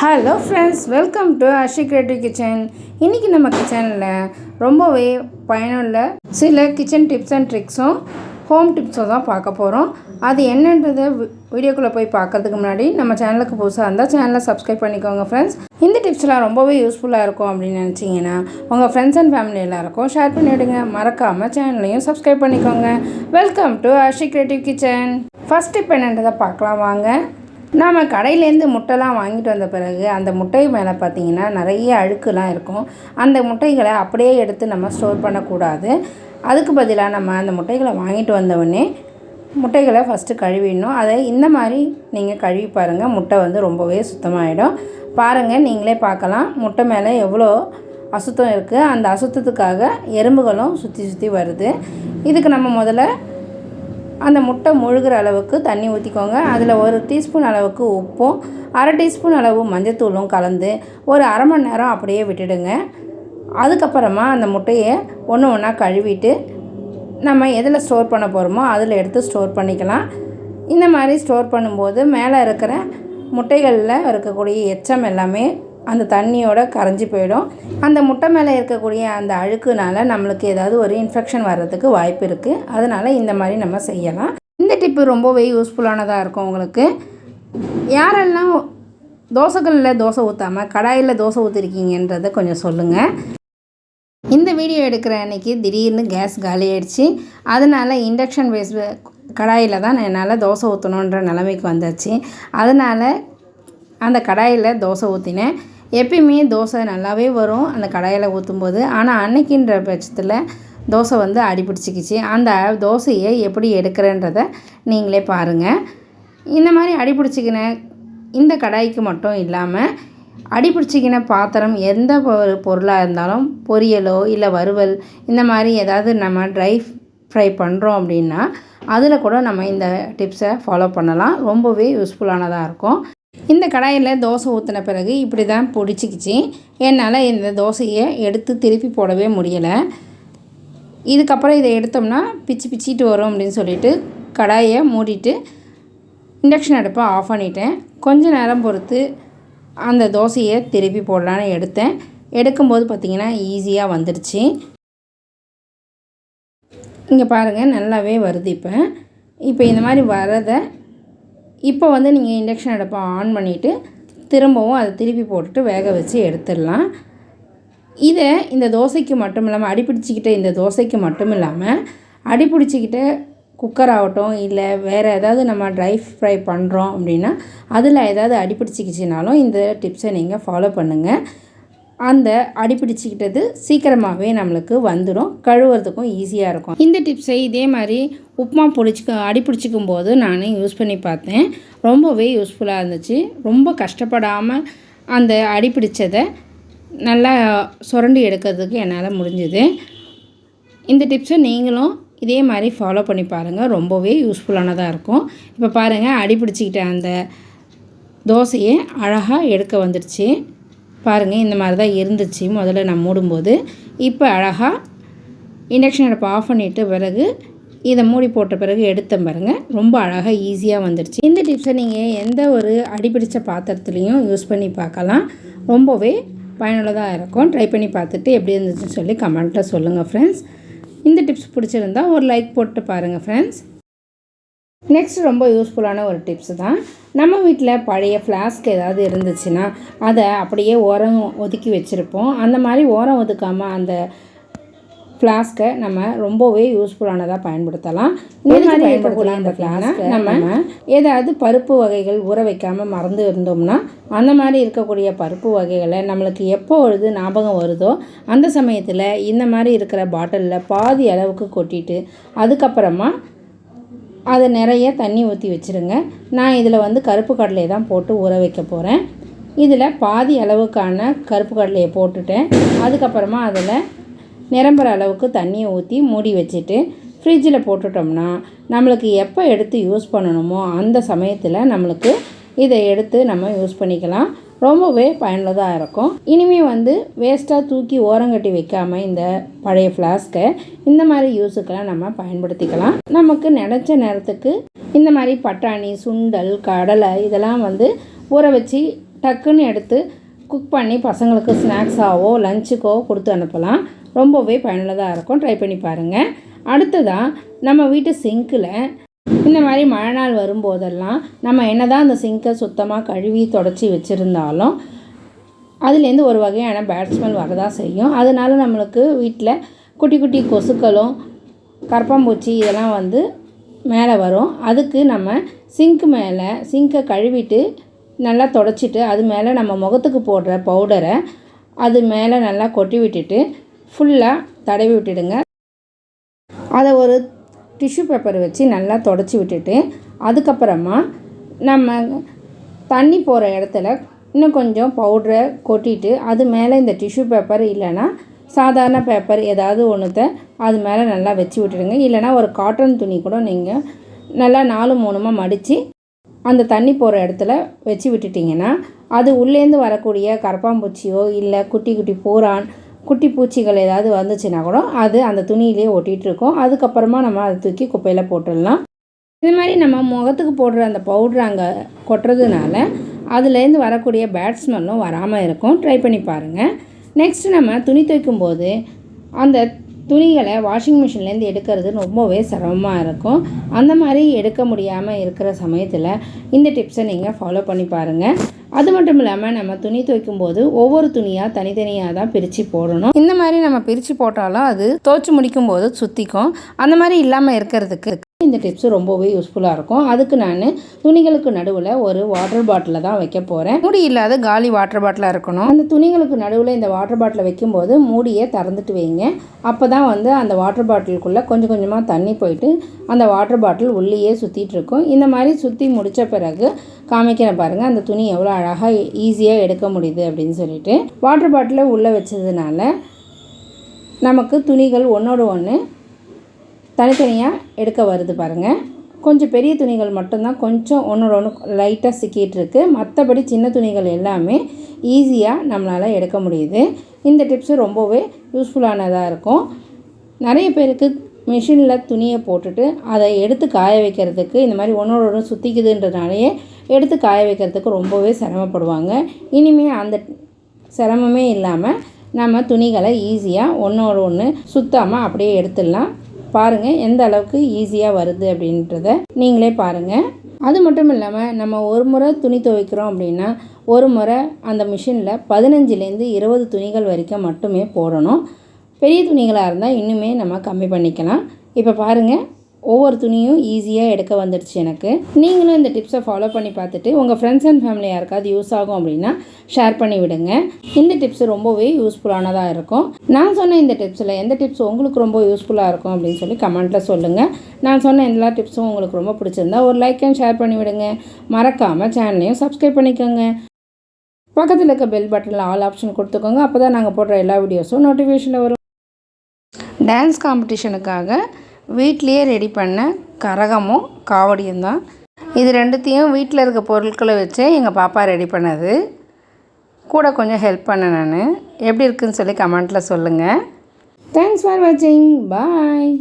Hello friends, welcome to Harshi creative kitchen. இன்றைக்கி நம்ம கிச்சனில் ரொம்பவே பயனுள்ள சில கிச்சன் டிப்ஸ் அண்ட் ட்ரிக்ஸும் ஹோம் டிப்ஸும் தான் பார்க்க போகிறோம். அது என்னன்றதை வீடியோக்குள்ளே போய் பார்க்கறதுக்கு முன்னாடி நம்ம சேனலுக்கு புதுசாக இருந்தால் சேனலை சப்ஸ்கிரைப் பண்ணிக்கோங்க ஃப்ரெண்ட்ஸ். இந்த டிப்ஸ்லாம் ரொம்பவே யூஸ்ஃபுல்லாக இருக்கும் அப்படின்னு நினச்சிங்கன்னா உங்கள் ஃப்ரெண்ட்ஸ் அண்ட் ஃபேமிலி எல்லாருக்கும் ஷேர் பண்ணிவிடுங்க. மறக்காமல் சேனலையும் சப்ஸ்கிரைப் பண்ணிக்கோங்க. Welcome to Harshi creative kitchen. First tip என்னன்றதை பார்க்கலாம் வாங்க. நாம் கடையிலேருந்து முட்டைலாம் வாங்கிட்டு வந்த பிறகு அந்த முட்டை மேலே பார்த்திங்கன்னா நிறைய அழுக்குலாம் இருக்கும். அந்த முட்டைகளை அப்படியே எடுத்து நம்ம ஸ்டோர் பண்ணக்கூடாது. அதுக்கு பதிலாக நம்ம அந்த முட்டைகளை வாங்கிட்டு வந்தவுடனே முட்டைகளை ஃபஸ்ட்டு கழுவிடணும். அதை இந்த மாதிரி நீங்கள் கழுவி பாருங்கள், முட்டை வந்து ரொம்பவே சுத்தமாகிடும். பாருங்கள், நீங்களே பார்க்கலாம் முட்டை மேலே எவ்வளோ அசுத்தம் இருக்குது. அந்த அசுத்தத்துக்காக எறும்புகளும் சுற்றி சுற்றி வருது. இதுக்கு நம்ம முதல்ல அந்த முட்டை முழுகிற அளவுக்கு தண்ணி ஊற்றிக்கோங்க. அதில் 1 டீஸ்பூன் அளவுக்கு உப்பும் 1/2 டீஸ்பூன் அளவு மஞ்சத்தூளும் கலந்து ஒரு அரை மணி நேரம் அப்படியே விட்டுடுங்க. அதுக்கப்புறமா அந்த முட்டையை ஒன்று ஒன்றா கழுவிட்டு நம்ம எதில் ஸ்டோர் பண்ண போகிறோமோ அதில் எடுத்து ஸ்டோர் பண்ணிக்கலாம். இந்த மாதிரி ஸ்டோர் பண்ணும்போது மேலே இருக்கிற முட்டைகளில் இருக்கக்கூடிய எச்சம் எல்லாமே அந்த தண்ணியோட கரைஞ்சி போயிடும். அந்த முட்டை மேலே இருக்கக்கூடிய அந்த அழுக்குனால நம்மளுக்கு ஏதாவது ஒரு இன்ஃபெக்ஷன் வர்றதுக்கு வாய்ப்பு இருக்குது. அதனால் இந்த மாதிரி நம்ம செய்யலாம். இந்த டிப்பு ரொம்பவே யூஸ்ஃபுல்லானதாக இருக்கும் உங்களுக்கு. யாரெல்லாம் தோசைகளில் தோசை ஊற்றாமல் கடாயில் தோசை ஊற்றிருக்கீங்கன்றதை கொஞ்சம் சொல்லுங்கள். இந்த வீடியோ எடுக்கிற அன்றைக்கி திடீர்னு கேஸ் காலி ஆகிடுச்சு. அதனால் இண்டக்ஷன் பேஸ் கடாயில் தான் என்னால் தோசை ஊற்றணுன்ற நிலைமைக்கு வந்துச்சு. அதனால் அந்த கடாயில் தோசை ஊற்றினேன். எப்பயுமே தோசை நல்லாவே வரும் அந்த கடாயில் ஊற்றும்போது. ஆனால் அன்னைக்குன்ற பட்சத்தில் தோசை வந்து அடிப்பிடிச்சிக்கிச்சு. அந்த தோசையை எப்படி எடுக்கிறேன்றதை நீங்களே பாருங்கள். இந்த மாதிரி அடிப்பிடிச்சிக்கின இந்த கடாய்க்கு மட்டும் இல்லாமல் அடிப்பிடிச்சிக்கின பாத்திரம் எந்த பொருளாக இருந்தாலும் பொரியலோ இல்லை வறுவல் இந்த மாதிரி ஏதாவது நம்ம ட்ரை ஃப்ரை பண்ணுறோம் அப்படின்னா அதில் கூட நம்ம இந்த டிப்ஸை ஃபாலோ பண்ணலாம். ரொம்பவே யூஸ்ஃபுல்லானதாக இருக்கும். இந்த கடாயில் தோசை ஊற்றின பிறகு இப்படி தான் பிடிச்சிக்கிச்சு. என்னால் இந்த தோசையை எடுத்து திருப்பி போடவே முடியலை. இதுக்கப்புறம் இதை எடுத்தோம்னா பிச்சிட்டு வரும் அப்படின்னு சொல்லிட்டு கடாயை மூடிட்டு இண்டக்ஷன் அடுப்பை ஆஃப் பண்ணிட்டேன். கொஞ்ச நேரம் பொறுத்து அந்த தோசையை திருப்பி போடலான்னு எடுத்தேன். எடுக்கும்போது பார்த்திங்கன்னா ஈஸியாக வந்துடுச்சு. இங்கே பாருங்கள், நல்லாவே வருது. இப்போ இந்த மாதிரி வரதை இப்போ வந்து நீங்கள் இண்டக்ஷன் அடுப்பை ஆன் பண்ணிவிட்டு திரும்பவும் அதை திருப்பி போட்டுட்டு வேக வச்சு எடுத்துடலாம். இதை இந்த தோசைக்கு மட்டும் இல்லாமல் அடிப்பிடிச்சிக்கிட்ட இந்த தோசைக்கு மட்டும் இல்லாமல் அடிப்பிடிச்சிக்கிட்ட குக்கர் ஆகட்டும் இல்லை வேறு ஏதாவது நம்ம ட்ரை ஃப்ரை பண்ணுறோம் அப்படின்னா அதில் ஏதாவது அடிப்பிடிச்சிக்கிச்சினாலும் இந்த டிப்ஸை நீங்கள் ஃபாலோ பண்ணுங்கள். அந்த அடிப்பிடிச்சிக்கிட்டது சீக்கிரமாகவே நம்மளுக்கு வந்துடும். கழுவுறதுக்கும் ஈஸியாக இருக்கும். இந்த டிப்ஸை இதே மாதிரி உப்புமா அடிப்பிடிச்சிக்கும் போது நான் யூஸ் பண்ணி பார்த்தேன். ரொம்பவே யூஸ்ஃபுல்லாக இருந்துச்சு. ரொம்ப கஷ்டப்படாமல் அந்த அடிப்பிடிச்சதை நல்லா சுரண்டி எடுக்கிறதுக்கு என்னால் முடிஞ்சுது. இந்த டிப்ஸை நீங்களும் இதே மாதிரி ஃபாலோ பண்ணி பாருங்கள். ரொம்பவே யூஸ்ஃபுல்லானதாக இருக்கும். இப்போ பாருங்கள், அடிப்பிடிச்சிக்கிட்ட அந்த தோசையை அழகாக எடுக்க வந்துடுச்சு. பாருங்கள், இந்த மாதிரி தான் இருந்துச்சு முதல்ல நான் மூடும்போது. இப்போ அழகாக இண்டக்ஷன் அடுப்பை ஆஃப் பண்ணிவிட்டு பிறகு இதை மூடி போட்ட பிறகு எடுத்தேன் பாருங்கள், ரொம்ப அழகாக ஈஸியாக வந்துடுச்சு. இந்த டிப்ஸை நீங்கள் எந்த ஒரு அடிப்பிடிச்ச பாத்திரத்துலேயும் யூஸ் பண்ணி பார்க்கலாம். ரொம்பவே பயனுள்ளதாக இருக்கும். ட்ரை பண்ணி பார்த்துட்டு எப்படி இருந்துச்சுன்னு சொல்லி கமெண்ட்டில் சொல்லுங்கள் ஃப்ரெண்ட்ஸ். இந்த டிப்ஸ் பிடிச்சிருந்தா ஒரு லைக் போட்டு பாருங்கள் ஃப்ரெண்ட்ஸ். நெக்ஸ்ட் ரொம்ப யூஸ்ஃபுல்லான ஒரு டிப்ஸ் தான். நம்ம வீட்டில் பழைய ஃப்ளாஸ்க் ஏதாவது இருந்துச்சுன்னா அதை அப்படியே ஓரம் ஒதுக்கி வச்சுருப்போம். அந்த மாதிரி ஓரம் ஒதுக்காமல் அந்த ஃப்ளாஸ்க்கை நம்ம ரொம்பவே யூஸ்ஃபுல்லானதாக பயன்படுத்தலாம். இந்த மாதிரி இருக்கக்கூடிய அந்த ஃப்ளாஸ்க்கை நம்ம ஏதாவது பருப்பு வகைகள் ஊற வைக்காமல் மறந்து இருந்தோம்னா அந்த மாதிரி இருக்கக்கூடிய பருப்பு வகைகளை நம்மளுக்கு எப்பொழுது ஞாபகம் வருதோ அந்த சமயத்தில் இந்த மாதிரி இருக்கிற பாட்டிலில் பாதி அளவுக்கு கொட்டிட்டு அதுக்கப்புறமா அதை நிறைய தண்ணி ஊற்றி வச்சுருங்க. நான் இதில் வந்து கருப்பு கடலையை தான் போட்டு ஊற வைக்க போகிறேன். இதில் பாதி அளவுக்கான கருப்பு கடலையை போட்டுட்டேன். அதுக்கப்புறமா அதில் நிரம்புற அளவுக்கு தண்ணியை ஊற்றி மூடி வச்சுட்டு ஃப்ரிட்ஜில் போட்டுட்டோம்னா நம்மளுக்கு எப்போ எடுத்து யூஸ் பண்ணணுமோ அந்த சமயத்தில் நம்மளுக்கு இதை எடுத்து நம்ம யூஸ் பண்ணிக்கலாம். ரொம்பவே பயனுள்ளதாக இருக்கும். இனிமேல் வந்து வேஸ்ட்டாக தூக்கி ஓரங்கட்டி வைக்காமல் இந்த பழைய ஃப்ளாஸ்க்கை இந்த மாதிரி யூஸுக்கெல்லாம் நம்ம பயன்படுத்திக்கலாம். நமக்கு நினச்ச நேரத்துக்கு இந்த மாதிரி பட்டாணி, சுண்டல், கடலை இதெல்லாம் வந்து ஊற வச்சு டக்குன்னு எடுத்து குக் பண்ணி பசங்களுக்கு ஸ்நாக்ஸாவோ லஞ்சுக்கோ கொடுத்து அனுப்பலாம். ரொம்பவே பயனுள்ளதாக இருக்கும். ட்ரை பண்ணி பாருங்கள். அடுத்ததாக நம்ம வீட்டு சிங்க்கில் இந்த மாதிரி மழை நாள் வரும்போதெல்லாம் நம்ம என்ன தான் அந்த சிங்கை சுத்தமாக கழுவி தொடச்சி வச்சுருந்தாலும் அதுலேருந்து ஒரு வகையான பேட் ஸ்மெல் வரதான் செய்யும். அதனால நம்மளுக்கு வீட்டில் குட்டி குட்டி கொசுக்களும் கரப்பாம்பூச்சி இதெல்லாம் வந்து மேலே வரும். அதுக்கு நம்ம சிங்கை கழுவிட்டு நல்லா தொடச்சிட்டு அது மேலே நம்ம முகத்துக்கு போடுற பவுடரை அது மேலே நல்லா கொட்டி விட்டுட்டு ஃபுல்லாக தடவி விட்டுடுங்க. அதை ஒரு டிஷ்யூ பேப்பர் வச்சு நல்லா தொடச்சி விட்டுட்டு அதுக்கப்புறமா நம்ம தண்ணி போகிற இடத்துல இன்னும் கொஞ்சம் பவுடரை கொட்டிட்டு அது மேலே இந்த டிஷ்யூ பேப்பர் இல்லைன்னா சாதாரண பேப்பர் ஏதாவது ஒன்றுத்தை அது மேலே நல்லா வச்சு விட்டுடுங்க. இல்லைனா ஒரு காட்டன் துணி கூட நீங்கள் நல்லா 4-3 மடித்து அந்த தண்ணி போகிற இடத்துல வச்சு விட்டுட்டிங்கன்னா அது உள்ளேருந்து வரக்கூடிய கரப்பாம்பூச்சியோ இல்லை குட்டி குட்டி பூரான் குட்டி பூச்சிகள் ஏதாவது வந்துச்சுன்னா கூட அது அந்த துணியிலே ஒட்டிகிட்ருக்கோம். அதுக்கப்புறமா நம்ம அதை தூக்கி குப்பையில் போட்டுடலாம். இது மாதிரி நம்ம முகத்துக்கு போடுற அந்த பவுட்ரு அங்கே கொட்டுறதுனால அதுலேருந்து வரக்கூடிய பேட் ஸ்மெல்லும் வராமல் இருக்கும். ட்ரை பண்ணி பாருங்கள். நெக்ஸ்ட்டு நம்ம துணி துவைக்கும்போது அந்த துணிகளை வாஷிங் மிஷின்லேருந்து எடுக்கிறது ரொம்பவே சிரமமாக இருக்கும். அந்த மாதிரி எடுக்க முடியாமல் இருக்கிற சமயத்தில் இந்த டிப்ஸை நீங்கள் ஃபாலோ பண்ணி பாருங்கள். அது மட்டும் இல்லாமல் நம்ம துணி துவைக்கும்போது ஒவ்வொரு துணியாக தனித்தனியாக தான் பிரித்து போடணும். இந்த மாதிரி நம்ம பிரித்து போட்டாலும் அது துவைச்சி முடிக்கும்போது சுற்றிக்கும். அந்த மாதிரி இல்லாமல் இருக்கிறதுக்கு இந்த டிப்ஸு ரொம்பவே யூஸ்ஃபுல்லாக இருக்கும். அதுக்கு நான் துணிகளுக்கு நடுவில் ஒரு வாட்டர் பாட்டிலை தான் வைக்க போகிறேன். மூடி இல்லாத காலி வாட்டர் பாட்டிலாக இருக்கணும். அந்த துணிகளுக்கு நடுவில் இந்த வாட்டர் பாட்டிலை வைக்கும்போது மூடியை திறந்துட்டு வைங்க. அப்போ தான் வந்து அந்த வாட்டர் பாட்டிலுக்குள்ளே கொஞ்சம் கொஞ்சமாக தண்ணி போயிட்டு அந்த வாட்டர் பாட்டில் உள்ளேயே சுற்றிட்டு இருக்கும். இந்த மாதிரி சுற்றி முடித்த பிறகு காமிக்கிறேன் பாருங்கள் அந்த துணி எவ்வளோ அழகாக ஈஸியாக எடுக்க முடியுது அப்படின்னு சொல்லிட்டு. வாட்டர் பாட்டிலை உள்ளே வச்சதுனால நமக்கு துணிகள் ஒன்றோடு ஒன்று தனித்தனியாக எடுக்க வருது பாருங்கள். கொஞ்சம் பெரிய துணிகள் மட்டும்தான் கொஞ்சம் ஒன்றோட ஒன்று லைட்டாக சிக்கிட்டு இருக்குது. மற்றபடி சின்ன துணிகள் எல்லாமே ஈஸியாக நம்மளால் எடுக்க முடியுது. இந்த டிப்ஸு ரொம்பவே யூஸ்ஃபுல்லானதாக இருக்கும். நிறைய பேருக்கு மிஷினில் துணியை போட்டுட்டு அதை எடுத்து காய வைக்கிறதுக்கு இந்த மாதிரி ஒன்றோட ஒன்று சுற்றிக்குதுன்றதுனாலேயே எடுத்து காய வைக்கிறதுக்கு ரொம்பவே சிரமப்படுவாங்க. இனிமேல் அந்த சிரமமே இல்லாமல் நம்ம துணிகளை ஈஸியாக ஒன்றோட ஒன்று சுத்தாமல் அப்படியே எடுத்துடலாம். பாருங்கள் எந்த அளவுக்கு ஈஸியாக வருது அப்படின்றத நீங்களே பாருங்கள். அது மட்டும் இல்லாமல் நம்ம ஒரு முறை துணி துவைக்கிறோம் அப்படின்னா ஒரு முறை அந்த மிஷினில் 15லேருந்து 20 துணிகள் வரைக்கும் மட்டுமே போடணும். பெரிய துணிகளாக இருந்தால் இன்னுமே நம்ம கம்மி பண்ணிக்கலாம். இப்போ பாருங்கள் ஒவ்வொரு துணியும் ஈஸியாக எடுக்க வந்துடுச்சு எனக்கு. நீங்களும் இந்த டிப்ஸை ஃபாலோ பண்ணி பார்த்துட்டு உங்கள் ஃப்ரெண்ட்ஸ் அண்ட் ஃபேமிலி யாருக்காவது யூஸ் ஆகும் அப்படின்னா ஷேர் பண்ணி விடுங்க. இந்த டிப்ஸ் ரொம்பவே யூஸ்ஃபுல்லானதாக இருக்கும். நான் சொன்ன இந்த டிப்ஸில் எந்த டிப்ஸ் உங்களுக்கு ரொம்ப யூஸ்ஃபுல்லாக இருக்கும் அப்படின்னு சொல்லி கமெண்ட்டில் சொல்லுங்கள். நான் சொன்ன எல்லா டிப்ஸும் உங்களுக்கு ரொம்ப பிடிச்சிருந்தா ஒரு லைக் அண்ட் ஷேர் பண்ணி விடுங்க. மறக்காமல் சேனலையும் சப்ஸ்கிரைப் பண்ணிக்கோங்க. பக்கத்தில் இருக்க பெல் பட்டனில் ஆல் ஆப்ஷன் கொடுத்துக்கோங்க. அப்போ தான் நாங்கள் போடுற எல்லா வீடியோஸும் நோட்டிஃபிகேஷனில் வரும். டான்ஸ் காம்படிஷனுக்காக வீட்லேயே ரெடி பண்ண கரகமும் காவடியும் தான். இது ரெண்டுத்தையும் வீட்டில் இருக்க பொருட்களை வச்சு எங்கள் பாப்பா ரெடி பண்ணது. கூட கொஞ்சம் ஹெல்ப் பண்ணேன் நான். எப்படி இருக்குதுன்னு சொல்லி கமெண்ட்டில் சொல்லுங்கள். தேங்க்ஸ் ஃபார் வாட்சிங். பாய்.